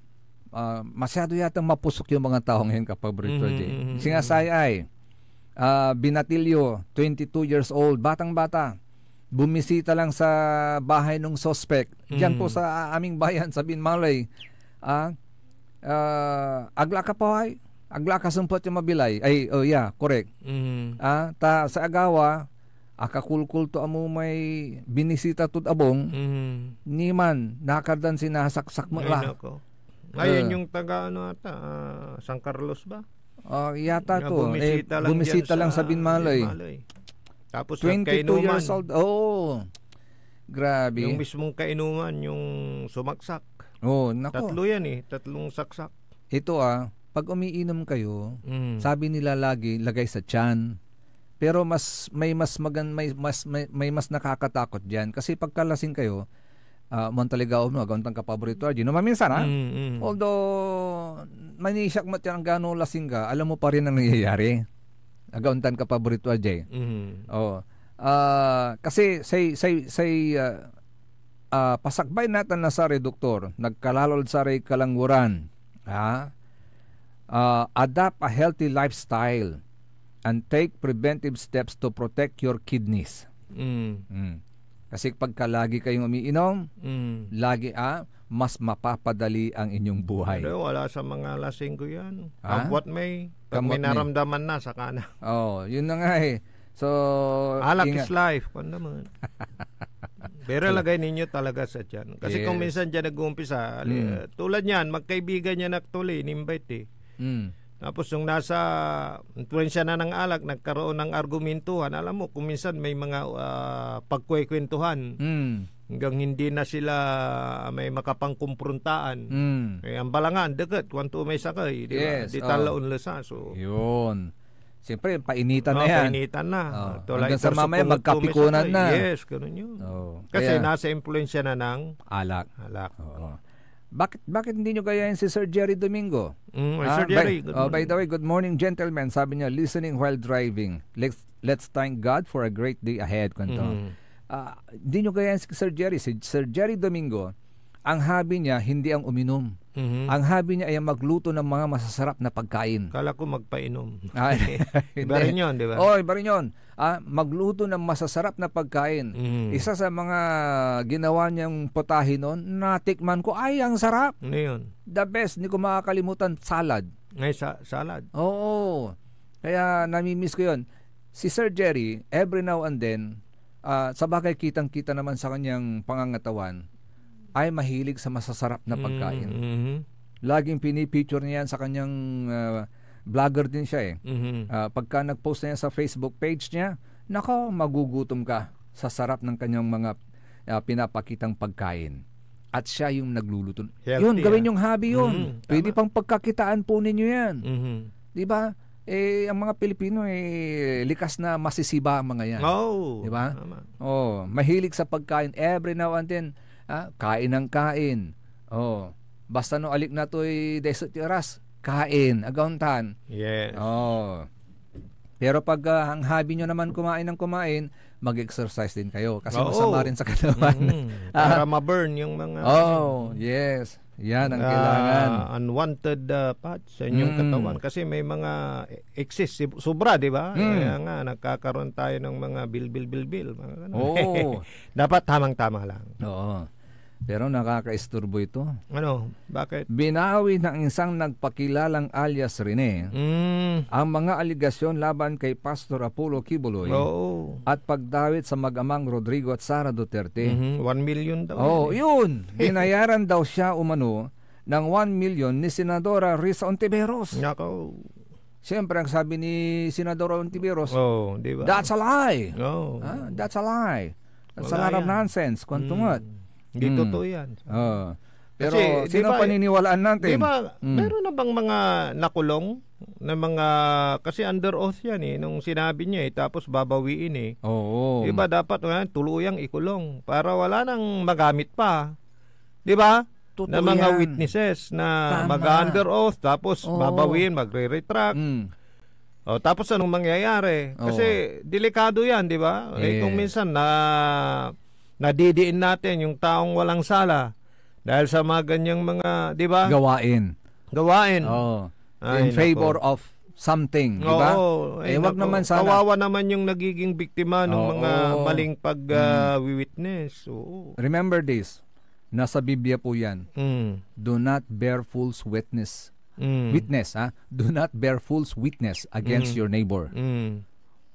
masyado yatang mapusok yung mga tao ngayon kapaborito. Singasay ay Binatilyo, 22 years old, batang-bata. Bumisita lang sa bahay ng suspect. Diyan po sa aming bayan sa Binmalay. Agla ka po ay. Agla ka sumpot yung mabilay. Ay, correct. Sa agawa, akakulkul to amo may binisita to abong. Ni man, nakardan sinasaksak mo la. Ngayon yung taga San Carlos ba? Yata to. Bumisita lang sa Binmalay. Tapos 22 years old. Grabe. Yung mismong kainuman, yung sumaksak. Nako. Tatlo yan tatlong saksak. Ito pag umiinom kayo, sabi nila lagi, lagay sa tiyan. Pero may mas nakakatakot diyan kasi pagkalasing kayo, Montaligaw no, agawantang kapaborito no maminsan although manisyak mo tiyang gano'ng lasing ka, alam mo pa rin ang nangyayari. Agauntan kapaborito ajay. Kasi say pasakbay natin na sa reduktor, nagkalalod sa kalanguran. Adapt a healthy lifestyle and take preventive steps to protect your kidneys. Kasi pagka lagi kayong umiinom, lagi mas mapapadali ang inyong buhay. Wala sa mga lasing ko yan. Kapwat may naramdaman na sa kana. Yun na nga So, alak is life. Kung naman. Pero lagay ninyo talaga sa tiyan. Kasi kung minsan dyan nag-uumpisa, tulad niyan, magkaibigan niya nagtuloy, in-invite Tapos yung nasa influensya na ng alak, nagkaroon ng argumentuhan. Alam mo, kung minsan may mga pagkwekwentuhan. Hanggang hindi na sila may makapangkumprontaan. Ang balangan, dagat, kwanto may sakay. Di talaon lasa. So, yun. Siyempre, painitan na yan. Painitan na. Hanggang sa mamaya, magkapikunan na. Yes, ganun yun. Kasi nasa influensya na ng alak. Oo. Bakit hindi nyo gayahin si Sir Jerry Domingo? Sir Jerry, by the way, good morning gentlemen. Sabi niya, listening while driving. Let's thank God for a great day ahead. Hindi nyo gayahin si Sir Jerry. Si Sir Jerry Domingo, ang hobby niya, hindi ang uminom. Ang hobby niya ay magluto ng mga masasarap na pagkain. Kala ko magpainom. Iba rin yun, di ba? Iba rin yun. Magluto ng masasarap na pagkain. Isa sa mga ginawa niyang potahe noon, natikman ko, ay, ang sarap. Ano yun? The best, hindi ko makakalimutan, salad. Ay, salad? Oo. Kaya namimiss ko yun. Si Sir Jerry, every now and then, sa bagay kitang-kita naman sa kanyang pangangatawan, ay mahilig sa masasarap na pagkain. Laging pinipicture niya yan sa kanyang vlogger din siya pagka nagpost niya sa Facebook page niya, nako, magugutom ka sa sarap ng kanyang mga pinapakitang pagkain. At siya yung nagluluto. Healthy, yun, gawin yung hobby yun. Pwede pang pagkakitaan po ninyo yan. Di ba? Ang mga Pilipino likas na masisiba ang mga yan. Di ba? Mahilig sa pagkain every now and then. Kain ng kain. Basta no alik na to'y desot oras, kain, agauntan. Yes. Pero pag ang hobby nyo naman kumain ng kumain, mag-exercise din kayo. Kasi masama rin sa katawan. Para ma-burn yung mga... yes. Yan ang kailangan. Unwanted parts sa inyong katawan. Kasi may mga excess, sobra, di ba? Kaya nga, nagkakaroon tayo ng mga bil. Dapat tamang-tama lang. Pero nakaka-isturbo ito. Ano? Bakit? Binawi ng isang nagpakilalang alias Rene ang mga aligasyon laban kay Pastor Apollo Kibuloy at pagdawit sa mag-amang Rodrigo at Sara Duterte. 1 million daw. Yun. Binayaran daw siya umano ng 1 million ni Senadora Risa Ontiveros. Nako. Siyempre, ang sabi ni Senadora Ontiveros, diba? That's a lie. That's a lie. That's a lot of nonsense. Kwantungot. Hindi totoo yan. Pero kasi, sino paniniwalaan natin? Diba, meron na bang mga nakulong na mga, kasi under oath yan nung sinabi niya tapos babawiin Diba dapat tuluyang ikulong para wala nang magamit pa. Diba? Na mga witnesses na mag-under oath tapos babawiin, magre-retract. Tapos anong mangyayari? Kasi delikado yan, diba? Kung minsan nadidiin natin yung taong walang sala dahil sa mga ganyang mga, di ba? Gawain. gawain. In favor of something, di ba? Wag naman sana. Kawawa naman yung nagiging biktima ng mga maling pag-witness. Remember this, nasa Biblia po yan. Do not bear false witness. Do not bear false witness against your neighbor.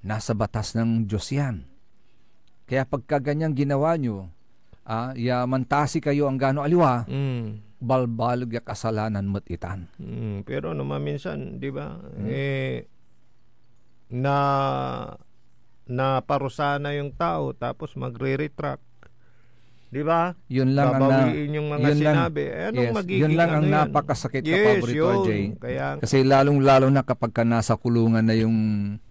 Nasa batas ng Diyos yan. Kaya pagka ganyang ginawa nyo, mantasi kayo ang gano aliwa, balbalog ya kasalanan mo't itan. Pero naman minsan, di ba, na parusa na yung tao tapos magre-retract. Di ba? Yun lang babawiin yung mga sinabi. Magiging yun lang ang napakasakit ka, paborito, Jay. Kasi lalong-lalo na kapag ka nasa kulungan na yung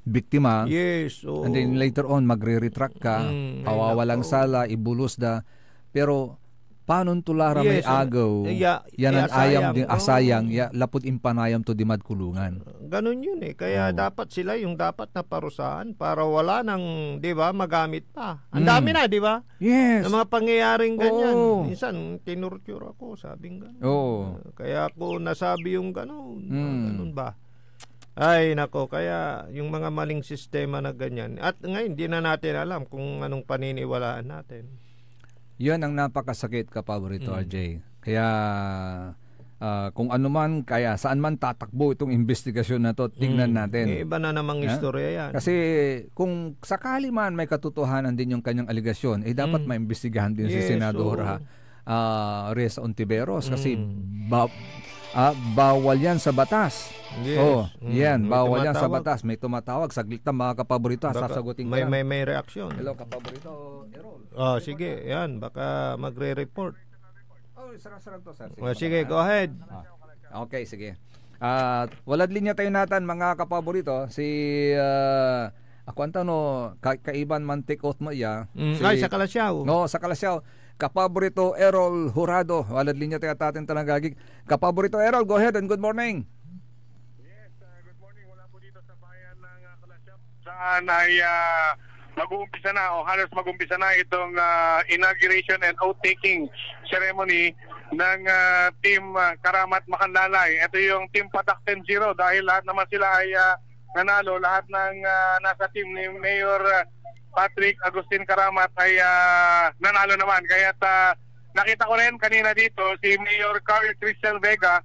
biktima, and then later on magre-retract ka, pawawalang sala, ibulos da. Pero paano tulara may agaw, yan ang ayam din asayang, lapot impanayam to dimad kulungan. Ganun yun Kaya dapat sila yung dapat na parusaan para wala nang, di ba, magamit pa. Ang dami na, di ba? Yes. Na mga pangyayaring ganyan. Minsan, tinurture ako, sabing gano'n. Kaya ako nasabi yung gano'n. Ganun ba? Ay, nako, kaya yung mga maling sistema na ganyan. At ngayon, di na natin alam kung anong paniniwalaan natin. Yan ang napakasakit ka, paborito, RJ. Kaya kung ano man, kaya saan man tatakbo itong investigasyon na to, tingnan natin. Iba na namang istorya yan. Kasi kung sakali man may katotohanan din yung kanyang aligasyon, dapat maimbestigahan din si Senadora Reza Ontiveros kasi bawal yan sa batas. Bawal yan sa batas. May tumatawag, saglit na mga kapaborito, sasagutin ko yan. May reaksyon. Hello, kapaborito, Errol. Sige, yan, baka magre-report. Sarap to, sir. Sige, go ahead. Okay, sige. Walad linya tayo natin, mga kapaborito. Si ako kaiban man take out mo sa Kalasyaw. Sa Kalasyaw. Kapaborito Errol Jurado. Walad linya tayo atin talagagig. Kapaborito Errol, go ahead and good morning. Yes, good morning. Wala po dito sa bayan ng Kalasyaw. Saan ay mag-uumpisa na o halos mag-uumpisa na itong inauguration and oath-taking ceremony ng Team Karamat Makanlalay. Ito yung Team Patak 10-0 dahil lahat naman sila ay nanalo. Lahat ng nasa team ni Mayor Patrick Agustin Karamat ay nanalo naman. Kaya nakita ko rin kanina dito si Mayor Carl Cristel Vega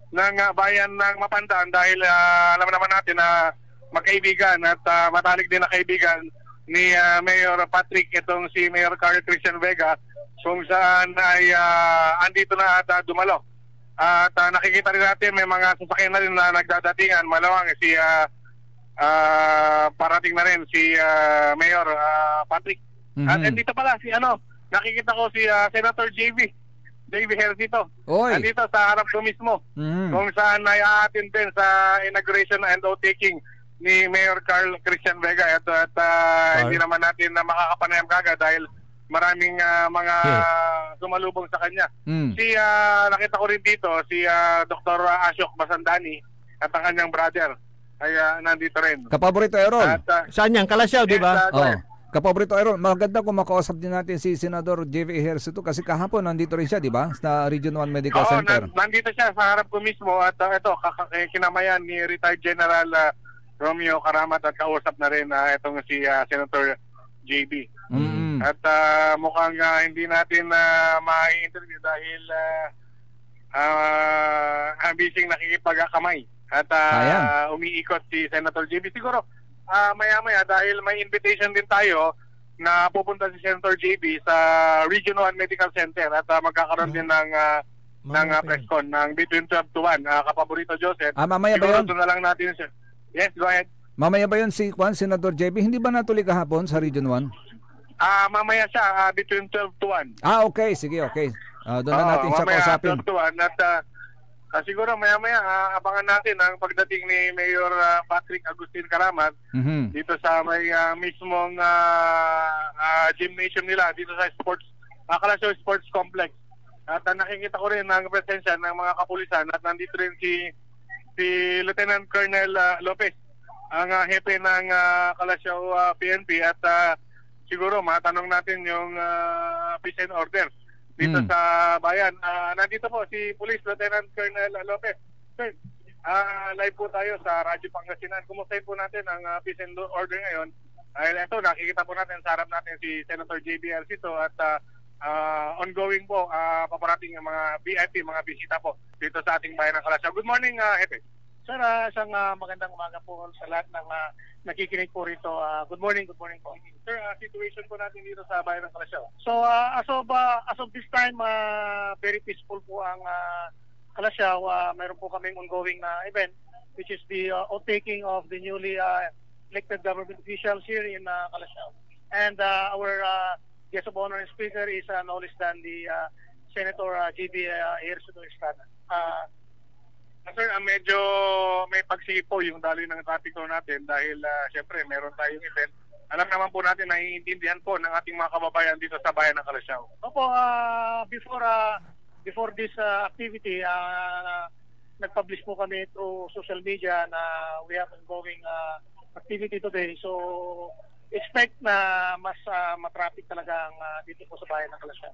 ng bayan ng Mapandaan dahil alam naman natin na magkaibigan at matalik din na kaibigan ni Mayor Patrick itong si Mayor Carl Christian Vega kung saan ay andito na at dumalo. At nakikita rin natin may mga sasakyan na rin na nagdadatingan. Malawang si parating na rin si Mayor Patrick. At andito pala si nakikita ko si Senator JV Hercito. Andito sa harap ko mismo kung saan ay aatin din sa inauguration and oath-taking ni Mayor Carl Christian Vega at hindi naman natin na makakapanayam kagad dahil maraming mga sumalubong sa kanya. Nakita ko rin dito si Dr. Ashok Basandani at ang kanyang brother ay nandito rin. Kapaborito Errol. Saan yan? Kalasyaw, di ba? Kapaborito Errol, maganda kung makausap din natin si Senador J.V. Hercito kasi kahapon nandito rin siya, di ba? Sa Region 1 Medical Center. Nandito siya sa harap ko mismo at ito, kinamayan ni retired General Romeo Karamat at kausap na rin itong si Senator JB. At mukhang hindi natin ma-interview dahil busy nakikipagkamay at umiikot si Senator JB. Siguro maya-maya dahil may invitation din tayo na pupunta si Senator JB sa Region 1 Medical Center at magkakaroon din ng press con ng between 12 to 1. Kapaborito Joseph. Mamaya ba yun? Siguro na lang natin siya. Yes, go ahead. Mamaya ba yun si Senador JB? Hindi ba natuloy kahapon sa Region 1? Mamaya siya, between 12 to 1. Okay. Sige, okay. Doon na natin siya kausapin. Mamaya 12 to 1. At siguro maya-maya, abangan natin ang pagdating ni Mayor Patrick Agustin Karamat dito sa may mismong gymnasium nila, dito sa Kalasyaw Sports Complex. At nakikita ko rin ang presensya ng mga kapulisan at nandito rin si Lieutenant Colonel Lopez, ang hepe ng Kalasyaw PNP at siguro matanong natin yung peace and order dito sa bayan. Nandito po si Police Lieutenant Colonel Lopez. Sir, live po tayo sa Radyo Pangasinan. Kumustahin po natin ang peace and order ngayon. Ito, nakikita po natin sa harap natin si Senator JB Alcito at ongoing po, paparating ang mga VIP, mga bisita po dito sa ating bayan ng Kalasyaw. Good morning, Hepe. Sir, isang magandang umaga po sa lahat ng nakikinig po rito. Good morning po. Sir, situation po natin dito sa bayan ng Kalasyaw. So, as of this time, very peaceful po ang Kalasyaw. Mayroon po kaming ongoing na event, which is the oath-taking of the newly elected government officials here in Kalasyaw. And our guest of honor and speaker is no less than the Senator JB Alcito Estrada. Sir, medyo may pagsipo yung daloy ng trapiko natin dahil syempre meron tayong event. Alam naman po natin, naiintindihan po ng ating mga kababayan dito sa bayan ng Kalasyaw. Opo, before this activity, nag-publish po kami through social media na we have ongoing activity today. So, expect na mas matraffic talaga ang dito po sa bayan ng Kalasyaw.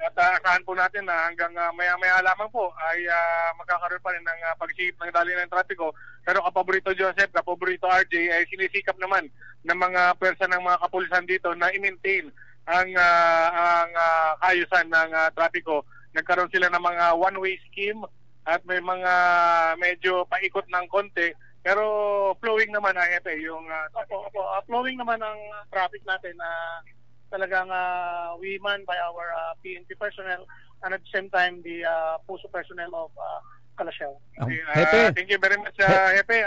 At asahan po natin na hanggang maya-maya lamang po ay magkakaroon pa rin ng pagsihip ng daloy ng trapiko. Pero Kapaborito Joseph, Kapaborito RJ ay sinisikap naman ng mga pwersa ng mga kapulisan dito na i-maintain ang ayusan ng trapiko. Nagkaroon sila ng mga one-way scheme at may mga medyo paikot ng konti. Pero flowing naman yung flowing naman ang traffic natin talagang we man by our PNP personnel and at the same time the PUSO personnel of Kalasyaw. Thank you very much, Hepe.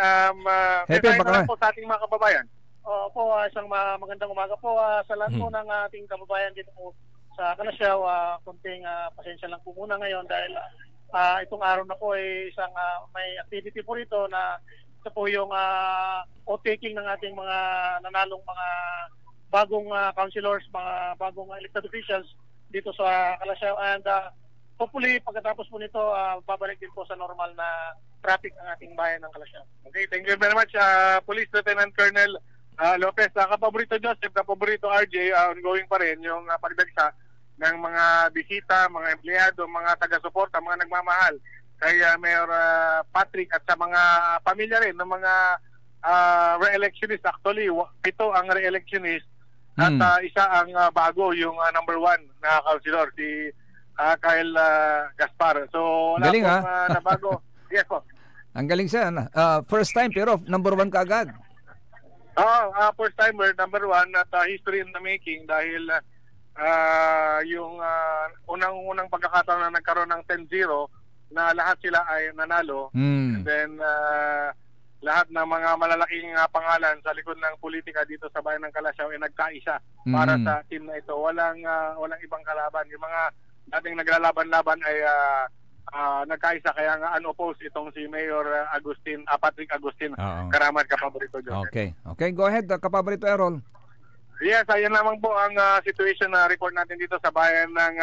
Hepe, baka po sa ating mga kababayan. Po, isang magandang umaga po sa lahat po ng ating kababayan dito po sa Kalasyaw. Kunting pasensya lang po muna ngayon dahil itong araw na po ay isang may activity po rito na ito po yung oath-taking ng ating mga nanalong mga bagong councilors, mga bagong elected officials dito sa Kalasyaw. And hopefully, pagkatapos po nito, babalik din po sa normal na traffic ng ating bayan ng Kalasyaw. Okay, thank you very much, Police Lieutenant Colonel Lopez. Kapaborito Joseph, Kapaborito RJ, ongoing pa rin yung pagdagsa ng mga bisita, mga empleyado, mga taga-suporta, mga nagmamahal kay Mayor Patrick at sa mga pamilya rin ng mga re-electionist. Actually, 7 ang re-electionist at isa ang bago, yung number 1 na councilor, si Kyle Gaspar. So, wala galing, pong nabago. Yes po. Ang galing siya. First time pero number 1 ka agad. First timer, number 1 at history in the making dahil yung unang pagkakataon na nagkaroon ng 10-0 na lahat sila ay nanalo. And then lahat ng mga malalaking pangalan sa likod ng politika dito sa bayan ng Kalasyaw ay nagkaisa para sa team na ito. Walang ibang kalaban. Yung mga dating naglalaban-laban ay nagkaisa, kaya nga unopposed itong si Mayor Patrick Agustin Karamat, Kapaborito Joseph. Okay, go ahead, Kapaborito Errol. Yes, ayan lamang po ang situation na report natin dito sa bayan ng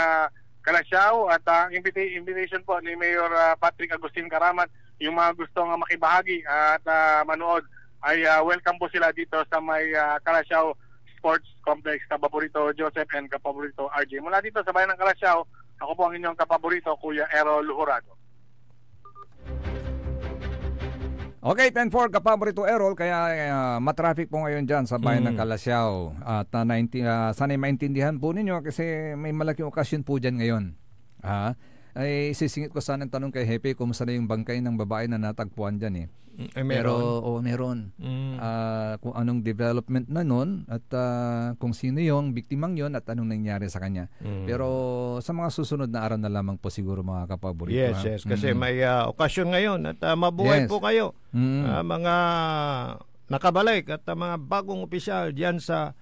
Kalasyaw at ang invitation po ni Mayor Patrick Agustin Karamat, yung mga gustong makibahagi at manood ay welcome po sila dito sa may Kalasyaw Sports Complex. Kapaborito Joseph and Kapaborito RJ. Mula dito sa bayan ng Kalasyaw, ako po ang inyong kapaborito, Kuya Errol Luhurado. Okay, 10-4, Kapaborito Errol, kaya matraffic po ngayon dyan sa bayan ng Kalasyaw. At sana'y maintindihan po ninyo kasi may malaking okasyon po dyan ngayon. Ay sisingit ko sana ang tanong kay Hepe, kumusta na yung bangkay ng babae na natagpuan dyan meron. Meron. Kung anong development na nun at kung sino yung biktimang yon at anong nangyari sa kanya. Pero sa mga susunod na araw na lamang po siguro, mga Kapaborito. Yes, kasi may okasyon ngayon at mabuhay po kayo. Mga nakabalik at mga bagong opisyal diyan sa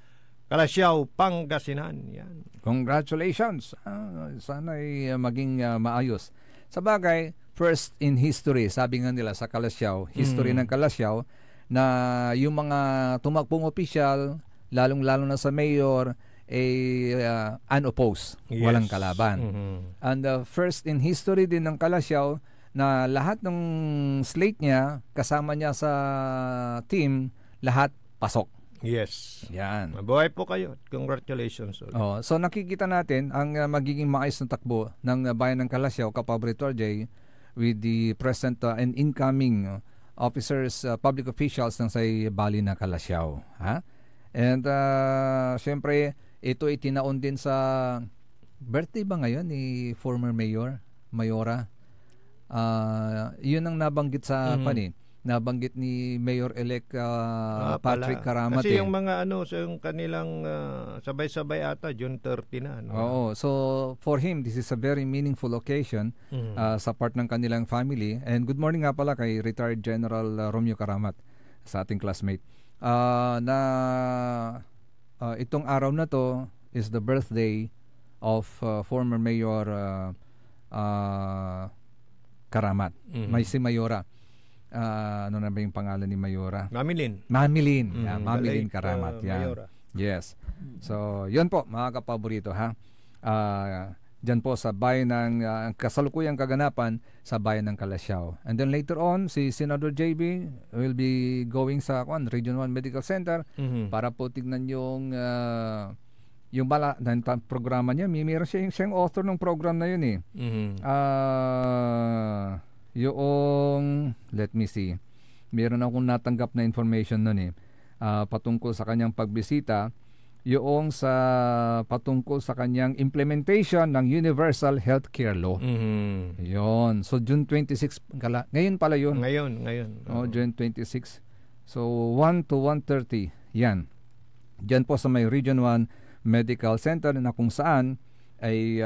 Kalasyaw, Pangasinan. Yan. Congratulations. Sana ay maging maayos. Sa bagay, first in history, sabi nga nila sa Kalasyaw, history ng Kalasyaw, na yung mga tumakbong opisyal, lalong-lalo na sa mayor, unopposed, walang kalaban. And first in history din ng Kalasyaw, na lahat ng slate niya, kasama niya sa team, lahat pasok. Yes. Yan. Mabuhay po kayo. Congratulations. So nakikita natin ang magiging maayos na takbo ng bayan ng Kalasyaw, Kapaborito RJ, with the present and incoming officers, public officials ng say Bali na Calasiao. Ha? And syempre, ito ay tinaon din sa birthday ba ngayon ni former Mayora? Yun ang nabanggit sa nabanggit ni Mayor-elect Patrick Karamat. Kasi yung mga sa yung kanilang sabay-sabay ata, June 30 na. No? Oo. So, for him, this is a very meaningful occasion sa part ng kanilang family. And good morning nga pala kay retired General Romeo Karamat, sa ating classmate. Itong araw na to is the birthday of former Mayor Karamat. May si Mayora. Ano na ba yung pangalan ni Mayora? Mamilin Karamat. Yan. Yes. So, yun po mga kapaborito ha. Diyan po sa bayan ng kasalukuyang kaganapan sa bayan ng Calasiao. And then later on, si Senator JB will be going sa Region 1 Medical Center para po tignan yung programa niya. Meron siyang author ng program na yun eh. Yung, let me see, meron akong natanggap na information nun eh, patungkol sa kanyang pagbisita, yung patungkol sa kanyang implementation ng Universal Healthcare Law. Yun. So, June 26, ngayon pala yun. Ngayon. June 26. So, 1 to 1:30, yan. Diyan po sa may Region 1 Medical Center na kung saan ay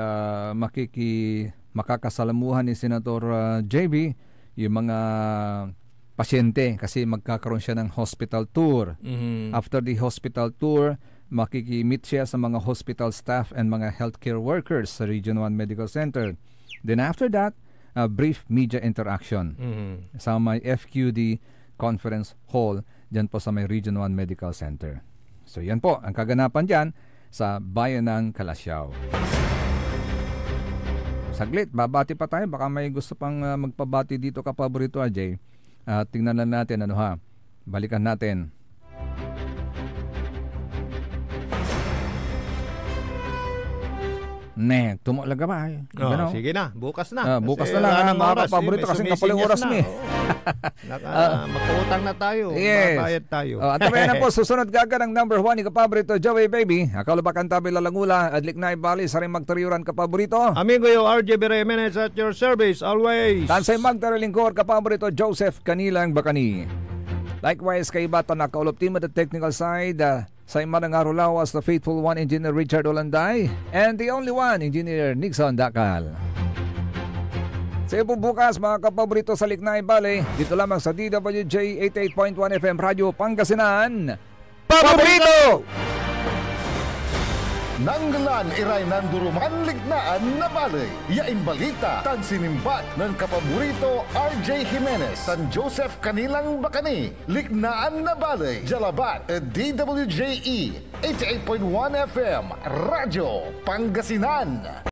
makakasalamuhan ni Senator JB yung mga pasyente kasi magkakaroon siya ng hospital tour. After the hospital tour, makikimit siya sa mga hospital staff and mga healthcare workers sa Region 1 Medical Center. Then after that, a brief media interaction sa may FQD Conference Hall dyan po sa may Region 1 Medical Center. So yan po ang kaganapan dyan sa bayan ng Calasiao. Saglit, babati pa tayo. Baka may gusto pang magpabati dito kapaborito, Ajay. Tingnan lang natin, balikan natin. Tumulaga ba? Sige na, bukas na. Bukas na lang, mga kapaborito, kasi kapal yung oras mo eh. Makautang na tayo, mabayad tayo. At na po, susunod gaga ng number 1 ni kapaborito, Joey Baby. Akalabakan tabi lalangula, adlik na ibali, sa rin magtariuran kapaborito. Amigo yo, RJ Beremenes at your service, always. Tansay magtarilingkor, kapaborito, Joseph Kanilang Bakani. Likewise, kay Bata nakaulop team at the technical side, sa imanang arulawas, the faithful one, Engineer Richard Olanday, and the only one, Engineer Nixon Dakal. Sa iyo po bukas, mga kapaborito sa Liknay Valley, dito lamang sa DWJ 88.1 FM Radio Pangasinan. Paborito! Nanggalan iray nanduruman lignaan na balay. Yain balita tan sinimbat ng kapaborito RJ Jimenez tan Joseph Kanilang Bakani. Lignaan na balay. Jalabat DWJE 88.1 FM Radio Pangasinan.